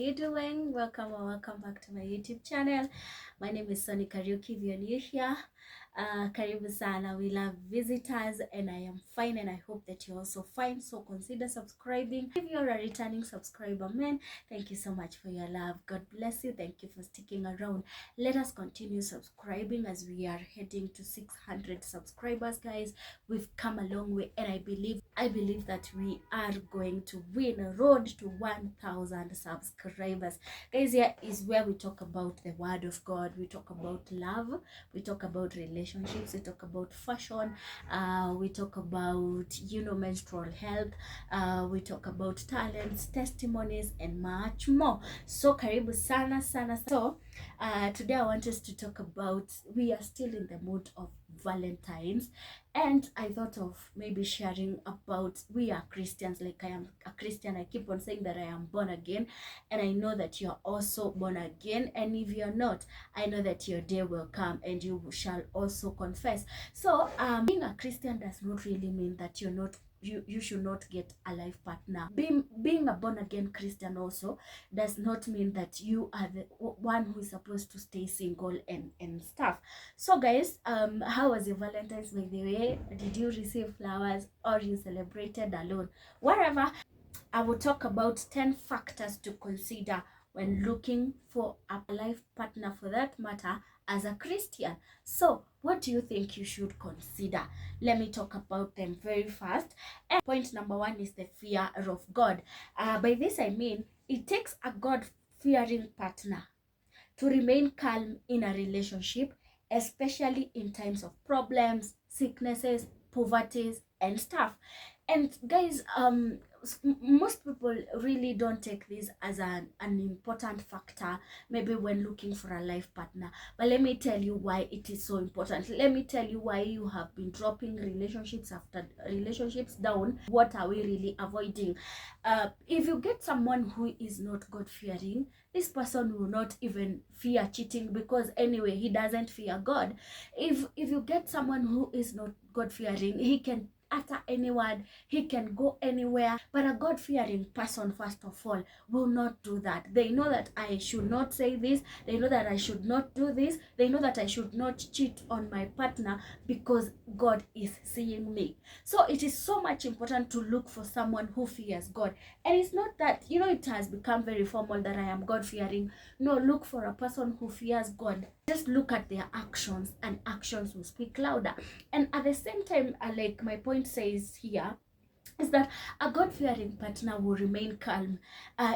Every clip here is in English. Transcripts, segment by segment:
you doing? Welcome or welcome back to my YouTube channel. My name is Sonie. If you're new here, karibu sana. We love visitors and I am fine and I hope that you're also fine. So consider subscribing. If you're a returning subscriber, man, thank you so much for your love. God bless you. Thank you for sticking around. Let us continue subscribing as we are heading to 600 subscribers, guys. We've come a long way and I believe that we are going to win a road to 1,000 subscribers. Guys, here is where we talk about the word of God. We talk about love, we talk about relationships, we talk about fashion, we talk about menstrual health, we talk about talents, testimonies and much more. So karibu sana sana. So today I want us to talk about, we are still in the mood of Valentine's, and I thought of maybe sharing about, we are Christians. Like, I am a Christian. I keep on saying that I am born again, and I know that you're also born again, and if you're not, I know that your day will come and you shall also confess. So being a Christian does not really mean that you should not get a life partner. Being a born again Christian also does not mean that you are the one who is supposed to stay single and stuff. So guys, how was your Valentine's, by the way? Did you receive flowers or you celebrated alone? Whatever. I will talk about 10 factors to consider when looking for a life partner, for that matter, as a Christian. So what do you think you should consider? Let me talk about them very fast. And point number one is the fear of God. By this I mean, it takes a God-fearing partner to remain calm in a relationship, especially in times of problems, sicknesses, poverties and stuff. And guys, most people really don't take this as an important factor, maybe when looking for a life partner. But let me tell you why it is so important. Let me tell you why you have been dropping relationships after relationships down. What are we really avoiding? If you get someone who is not God-fearing, this person will not even fear cheating, because anyway he doesn't fear God. If you get someone who is not God-fearing, he can utter any word, he can go anywhere. But a God-fearing person, first of all, will not do that. They know that I should not say this, they know that I should not do this, they know that I should not cheat on my partner, because God is seeing me. So it is so much important to look for someone who fears God. And it's not that, it has become very formal that I am God-fearing. No, look for a person who fears God. Just look at their actions, and actions will speak louder. And at the same time, like my point says here, is that a God-fearing partner will remain calm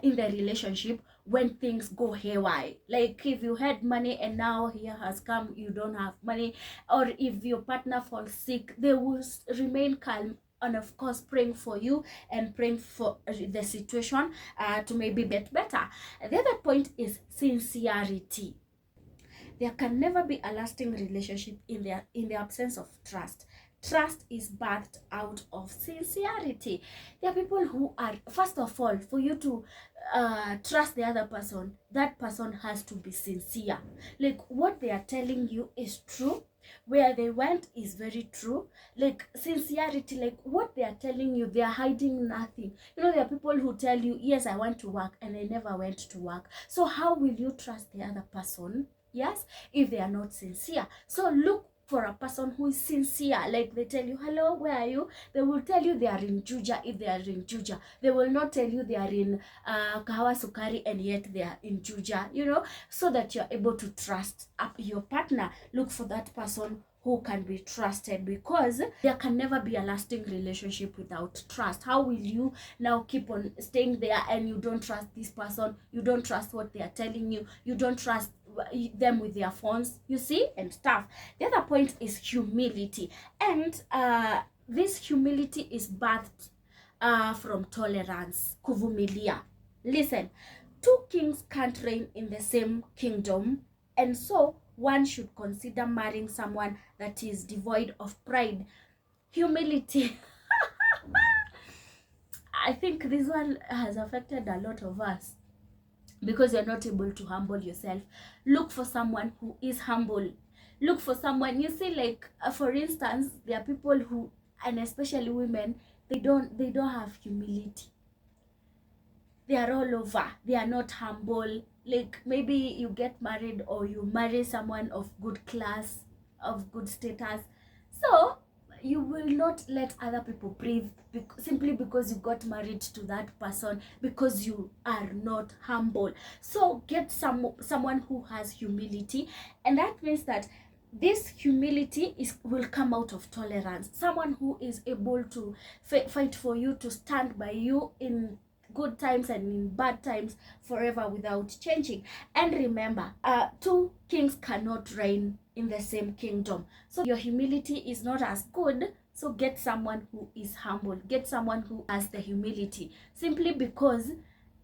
in the relationship when things go haywire. Like if you had money and now here has come, you don't have money, or if your partner falls sick, they will remain calm, and of course praying for you and praying for the situation to maybe get better. The other point is sincerity. There can never be a lasting relationship in the absence of trust. Trust is birthed out of sincerity. There are people who are, first of all, for you to trust the other person, that person has to be sincere. Like what they are telling you is true. Where they went is very true. Like sincerity, like what they are telling you, they are hiding nothing. There are people who tell you, yes, I want to work, and they never went to work. So how will you trust the other person? Yes, if they are not sincere. So look for a person who is sincere. Like they tell you, hello, where are you? They will tell you they are in Juja if they are in Juja. They will not tell you they are in Kahawa Sukari and yet they are in Juja, so that you're able to trust your partner. Look for that person who can be trusted, because there can never be a lasting relationship without trust. How will you now keep on staying there and you don't trust this person? You don't trust what they are telling you. You don't trust them with their phones, you see, and stuff. The other point is humility, and this humility is birthed from tolerance, kuvumilia. Listen, two kings can't reign in the same kingdom, and so one should consider marrying someone that is devoid of pride. Humility. I think this one has affected a lot of us, because you're not able to humble yourself. Look for someone who is humble. Look for someone, you see, like for instance, there are people who, and especially women, they don't have humility. they are all over. They are not humble. Like maybe you get married or you marry someone of good class, of good status, so you will not let other people breathe simply because you got married to that person, because you are not humble. So get someone who has humility, and that means that this humility will come out of tolerance. Someone who is able to fight for you, to stand by you in good times and in bad times, forever without changing. And remember, two kings cannot reign in the same kingdom. So your humility is not as good. So get someone who is humble, get someone who has the humility, simply because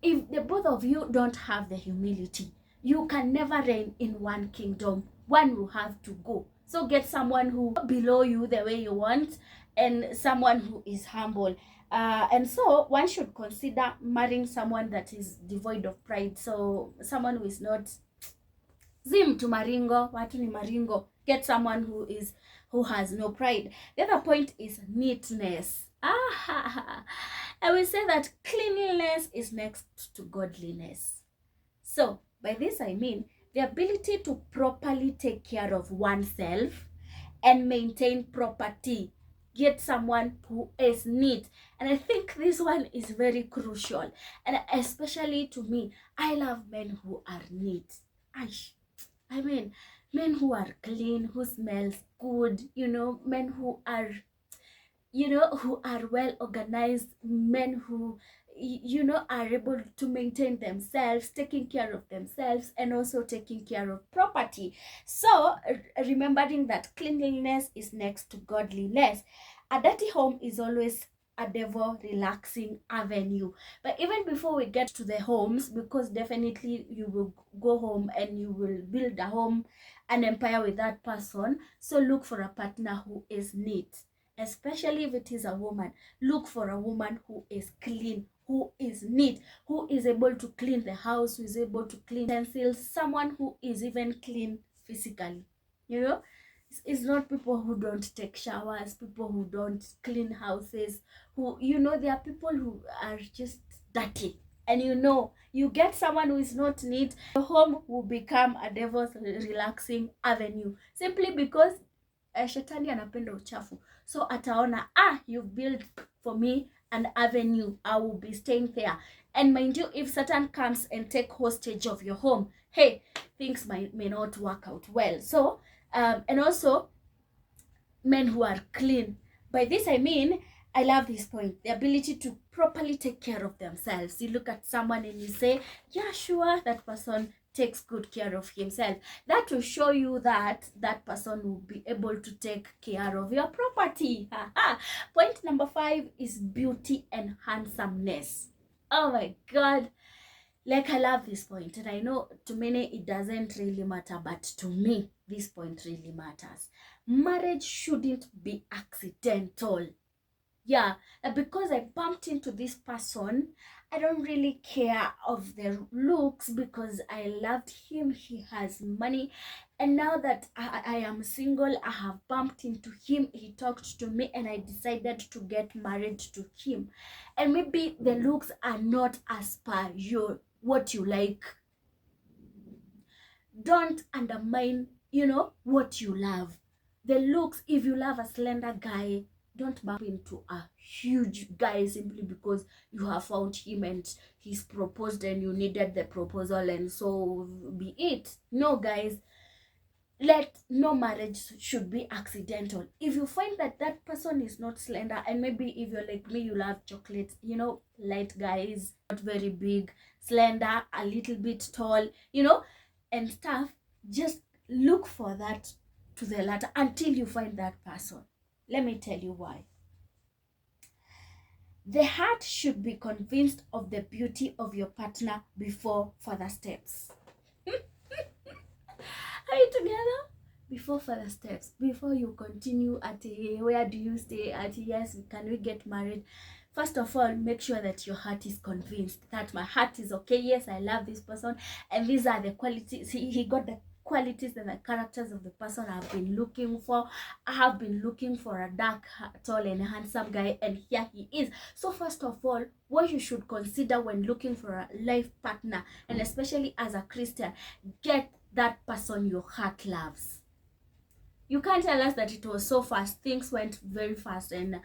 if the both of you don't have the humility, you can never reign in one kingdom. One will have to go. So get someone who below you the way you want, and someone who is humble. And so one should consider marrying someone that is devoid of pride. So someone who is not zim to maringo, watu ni maringo. Get someone who has no pride. The other point is neatness. I will say that cleanliness is next to godliness. So by this I mean the ability to properly take care of oneself and maintain property. Get someone who is neat. And I think this one is very crucial. And especially to me, I love men who are neat. I mean, men who are clean, who smells good, men who are, who are well organized, men who, are able to maintain themselves, taking care of themselves, and also taking care of property. So remembering that cleanliness is next to godliness. A dirty home is always a devil relaxing avenue. But even before we get to the homes, because definitely you will go home and you will build a home, an empire with that person, so look for a partner who is neat. Especially if it is a woman, look for a woman who is clean, who is neat, who is able to clean the house, who is able to clean utensils, someone who is even clean physically. It's not people who don't take showers, people who don't clean houses, who, there are people who are just dirty. And you get someone who is not neat, your home will become a devil's relaxing avenue, simply because shetani anapenda uchafu. So ataona, you've built for me an avenue, I will be staying there. And mind you, if Satan comes and take hostage of your home, hey, things may not work out well. So and also men who are clean. By this I mean, I love this point, the ability to properly take care of themselves. You look at someone and you say, yeah, sure, that person takes good care of himself. That will show you that that person will be able to take care of your property. Point number 5 is beauty and handsomeness. Oh my God. Like, I love this point, and I know to many it doesn't really matter, but to me, this point really matters. Marriage shouldn't be accidental. Yeah, because I bumped into this person, I don't really care of the looks because I loved him, he has money, and now that I am single, I have bumped into him, he talked to me, and I decided to get married to him. And maybe the looks are not as per what you like. Don't undermine, what you love. The looks, if you love a slender guy, don't bump into a huge guy simply because you have found him and he's proposed and you needed the proposal and so be it. No, guys, no marriage should be accidental. If you find that that person is not slender, and maybe if you're like me, you love chocolate, light guys, not very big, slender, a little bit tall, and stuff, just look for that to the latter until you find that person. Let me tell you why. The heart should be convinced of the beauty of your partner before further steps. Are you together? Before further steps, before you continue at where do you stay, at yes, can we get married? First of all, make sure that your heart is convinced that my heart is okay. Yes, I love this person, and these are the qualities. He got the qualities and the characters of the person I've been looking for. I have been looking for a dark, tall and handsome guy, and here he is. So first of all, what you should consider when looking for a life partner, and especially as a Christian, get that person your heart loves. You can't tell us that it was so fast. Things went very fast, and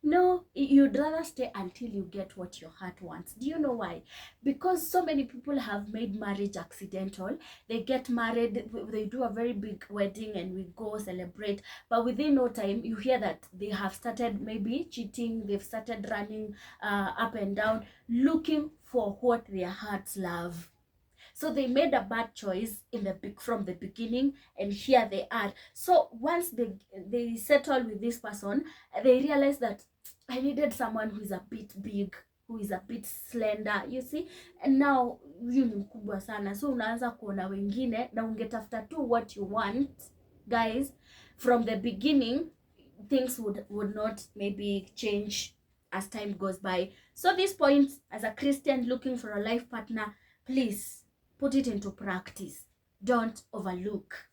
no, you'd rather stay until you get what your heart wants. Do you know why? Because so many people have made marriage accidental. They get married, they do a very big wedding, and we go celebrate. But within no time, you hear that they have started maybe cheating. They've started running up and down, looking for what their hearts love. So they made a bad choice from the beginning, and here they are. So once they settle with this person, they realize that I needed someone who is a bit big, who is a bit slender, you see. And now huyu ni mkubwa sana, so unaanza kuona wengine na ungetafuta tu what you want. Guys, from the beginning, things would not maybe change as time goes by. So this point, as a Christian looking for a life partner, please put it into practice. Don't overlook.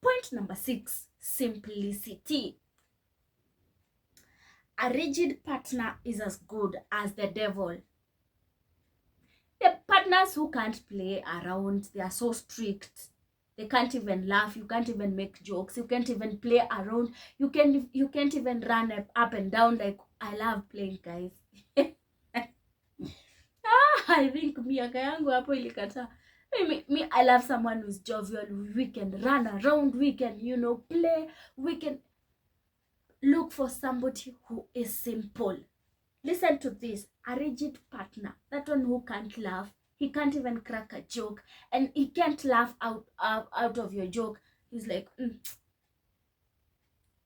Point number 6, simplicity. A rigid partner is as good as the devil. The partners who can't play around, they are so strict. They can't even laugh. You can't even make jokes. You can't even play around. You can't even run up and down like I love playing, guys. I think miaka yangu hapo ilikata. Me, I love someone who's jovial. We can run around. We can, play. We can look for somebody who is simple. Listen to this. A rigid partner. That one who can't laugh. He can't even crack a joke. And he can't laugh out of your joke. He's like,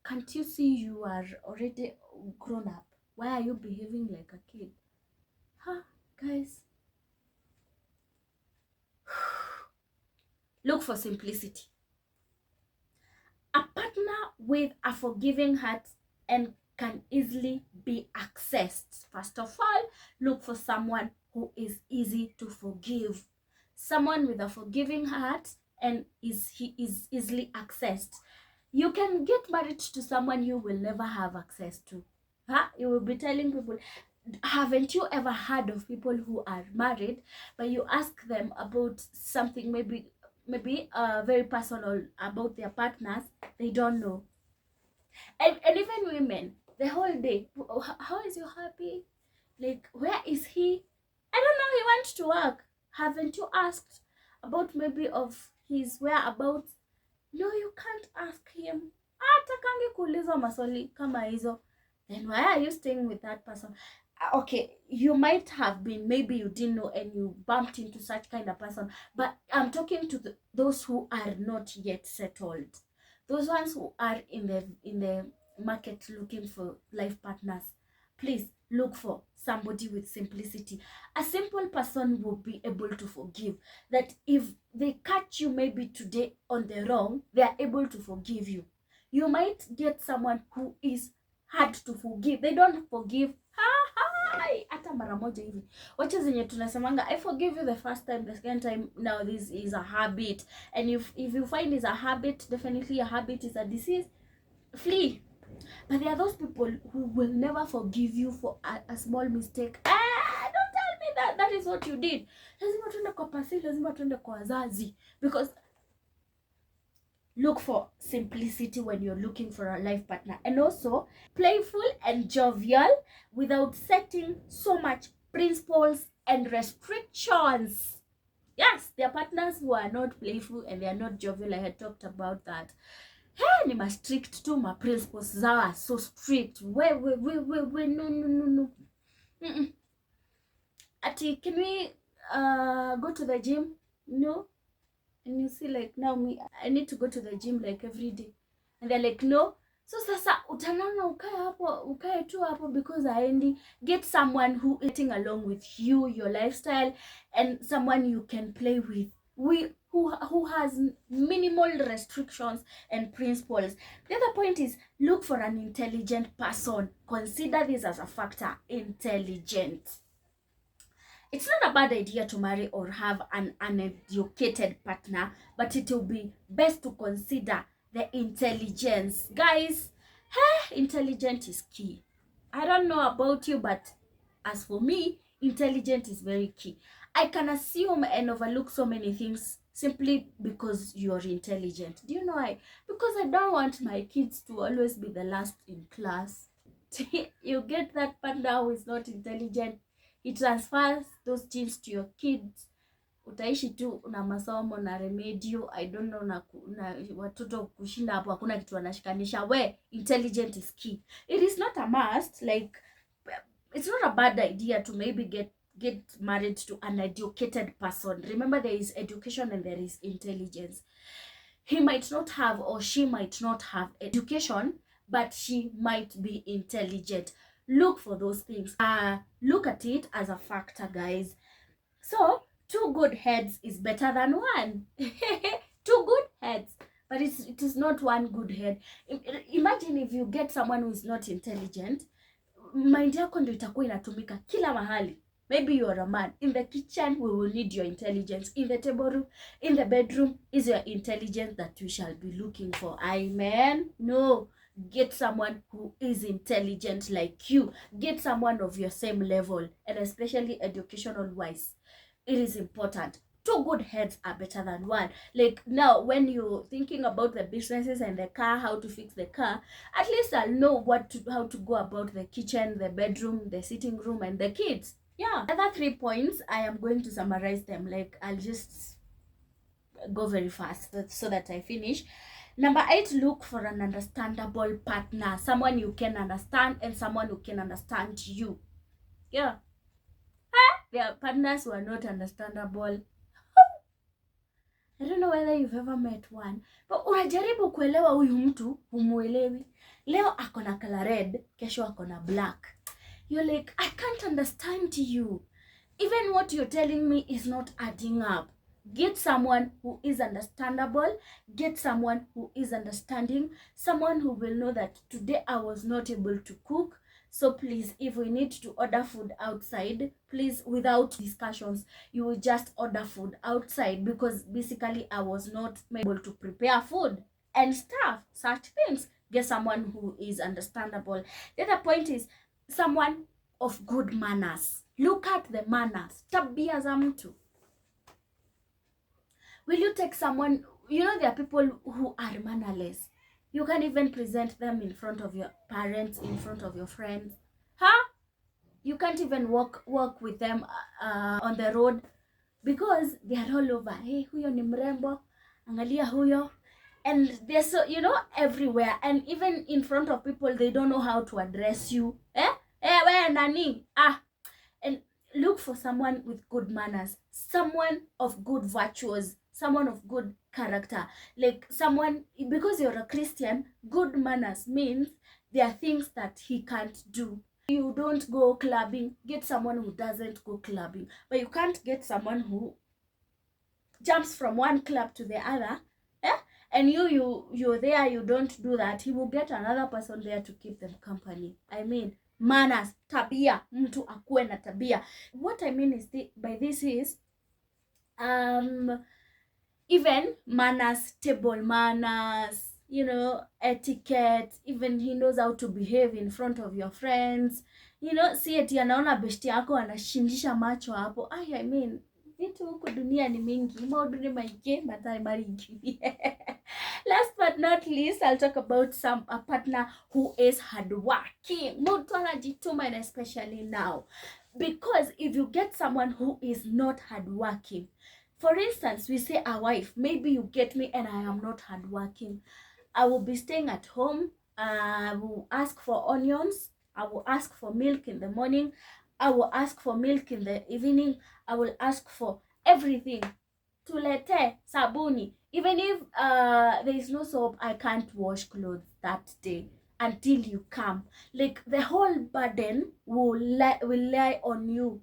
can't you see you are already grown up? Why are you behaving like a kid? Huh, guys? Look for simplicity. A partner with a forgiving heart and can easily be accessed. First of all, look for someone who is easy to forgive. Someone with a forgiving heart and he is easily accessed. You can get married to someone you will never have access to. You will be telling people, haven't you ever heard of people who are married, but you ask them about something maybe very personal about their partners, they don't know. And even women, the whole day, how is your hubby? Like, where is he? I don't know, he went to work. Haven't you asked about maybe of his whereabouts? No, you can't ask him. Atakangi kuuliza maswali kama hizo. Then why are you staying with that person? Okay, you might have been, maybe you didn't know and you bumped into such kind of person, but I'm talking to those who are not yet settled, those ones who are in the market looking for life partners. Please look for somebody with simplicity. A simple person will be able to forgive. That if they catch you maybe today on the wrong, they are able to forgive you. You might get someone who is hard to forgive. They don't forgive hata mara moja hivi. Wacha zenye tunasemanga I forgive you the first time, the second time, now this is a habit. And if you find it's a habit, definitely a habit is a disease, flee. But there are those people who will never forgive you for a small mistake. Don't tell me that is what you did. Lazima tuende kwa pasi, lazima tuende kwa wazazi. Because look for simplicity when you're looking for a life partner. And also, playful and jovial without setting so much principles and restrictions. Yes, there are partners who are not playful and they are not jovial. I had talked about that. Hey, ni ma strict too, my principles are so strict. No. Ati, can we go to the gym? No. And you see, like, now I need to go to the gym like every day, and they're like, no. So sasa utanana ukae tu hapo because aendi. Get someone who is getting along with you, your lifestyle, and someone you can play with, who has minimal restrictions and principles. The other point is look for an intelligent person. Consider this as a factor, intelligent. It's not a bad idea to marry or have an uneducated partner, but it will be best to consider the intelligence. Guys, intelligence is key. I don't know about you, but as for me, intelligence is very key. I can assume and overlook so many things simply because you're intelligent. Do you know why? Because I don't want my kids to always be the last in class. You get that partner who is not intelligent, he transfers those genes to your kids. Utaishi tu na masomo na remedio, I don't know, na watoto kushinda hapo, hakuna kitu wanashikanisha. We, intelligent is key. It is not a must, like it's not a bad idea to maybe get married to an educated person. Remember, there is education and there is intelligence. He might not have, or she might not have education, but she might be intelligent. Look for those things. Look at it as a factor, guys. So 2 good heads is better than 1. 2 good heads, but it is not 1 good head. Imagine if you get someone who is not intelligent, mind yako ndio itakuwa inatumika kila mahali. Maybe you are a man. In the kitchen, we will need your intelligence. In the table room, in the bedroom, is your intelligence that we shall be looking for. Amen? No. Get someone who is intelligent like you. Get someone of your same level, and especially educational wise. It is important. 2 good heads are better than 1. Like now, when you're thinking about the businesses and the car, how to fix the car, at least I'll know how to go about the kitchen, the bedroom, the sitting room, and the kids. Yeah. The other 3 points, I am going to summarize them. Like, I'll just go very fast so that I finish. Number 8, look for an understandable partner. Someone you can understand and someone who can understand you. Yeah. There are partners who are not understandable. I don't know whether you've ever met one, but unajaribu kuelewa huyu mtu, humuelewi. Leo akona color red, kesho akona black. You're like, I can't understand you. Even what you're telling me is not adding up. Get someone who is understandable. Get someone who is understanding. Someone who will know that today I was not able to cook. So please, if we need to order food outside, please, without discussions, you will just order food outside because basically I was not able to prepare food and stuff, such things. Get someone who is understandable. The other point is someone of good manners. Look at the manners. Tabia za mtu. Will you take someone, you know, there are people who are mannerless. You can't even present them in front of your parents, in front of your friends. Huh? You can't even walk with them on the road because they are all over. Hey, huyo ni mrembo. Angalia huyo. And they're so, you know, everywhere. And even in front of people, they don't know how to address you. Where nani? And look for someone with good manners. Someone of good virtues. Someone of good character. Like someone, because you're a Christian, good manners means there are things that he can't do. You don't go clubbing. Get someone who doesn't go clubbing. But you can't get someone who jumps from one club to the other. And you're there, you don't do that. He will get another person there to keep them company. I mean, manners, tabia, mtu akuwe na tabia. What I mean is by this is even manners, table manners, you know, etiquette. Even he knows how to behave in front of your friends. You know, si eti anaona besti yako anashindisha macho hapo. I mean, vitu huku dunia ni mingi. Maudu ni maike, matari mariki. Last but not least, I'll talk about a partner who is hardworking. Mtu anajituma, and especially now. Because if you get someone who is not hardworking, for instance, we say a wife, maybe you get me and I am not hardworking. I will be staying at home. I will ask for onions. I will ask for milk in the morning. I will ask for milk in the evening. I will ask for everything. Tulete, sabuni. Even if there is no soap, I can't wash clothes that day until you come. Like the whole burden will lie on you.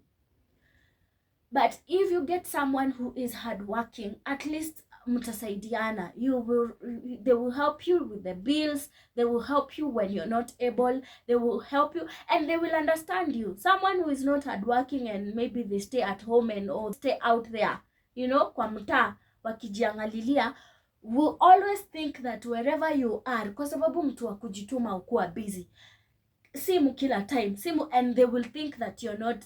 But if you get someone who is hardworking, at least mtasaidiana. They will help you with the bills, they will help you when you're not able, they will help you and they will understand you. Someone who is not hardworking and maybe they stay at home and or stay out there, you know, kwa mtaa wakijiangalilia, will always think that wherever you are, kwa sababu mtu wa kujituma ukuwa busy, simu kila time, simu, and they will think that you're not,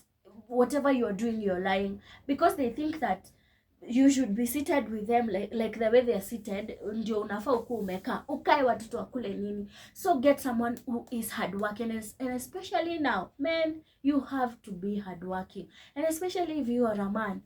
whatever you're doing you're lying, because they think that you should be seated with them like the way they are seated, ndio unafaa ukuwa umekaa, ukae watoto wakule nini. So get someone who is hardworking, and especially now, men, you have to be hardworking, and especially if you are a man,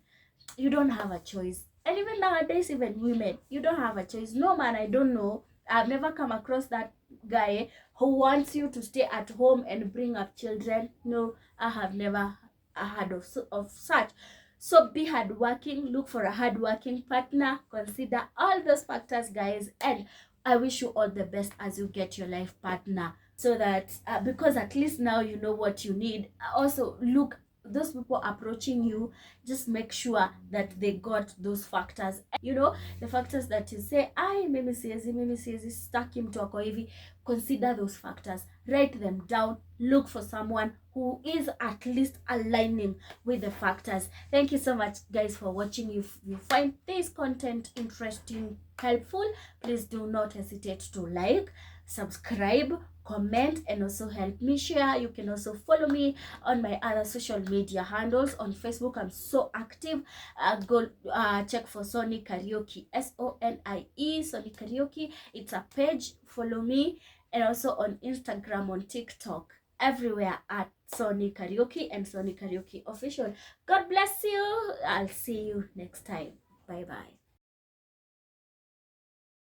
you don't have a choice. And even nowadays, even women, you don't have a choice. No man, I don't know, I've never come across that guy who wants you to stay at home and bring up children. No, I have never heard of such. So be hardworking, look for a hardworking partner, consider all those factors, guys, and I wish you all the best as you get your life partner, so that because at least now you know what you need. Also, look, those people approaching you, just make sure that they got those factors, you know, the factors that you say, mimi siezi staki mtu wako hivi. Consider those factors, write them down, look for someone who is at least aligning with the factors. Thank you so much, guys, for watching. If you find this content interesting, helpful, please do not hesitate to like, subscribe, comment, and also help me share. You can also follow me on my other social media handles. On Facebook, I'm so active. Go check for Sonie Karaoke, Sonie, Sonie Karaoke. It's a page, follow me. And also on Instagram, on TikTok, everywhere at Sonie Karaoke and Sonie Karaoke Official. God bless you. I'll see you next time. Bye bye.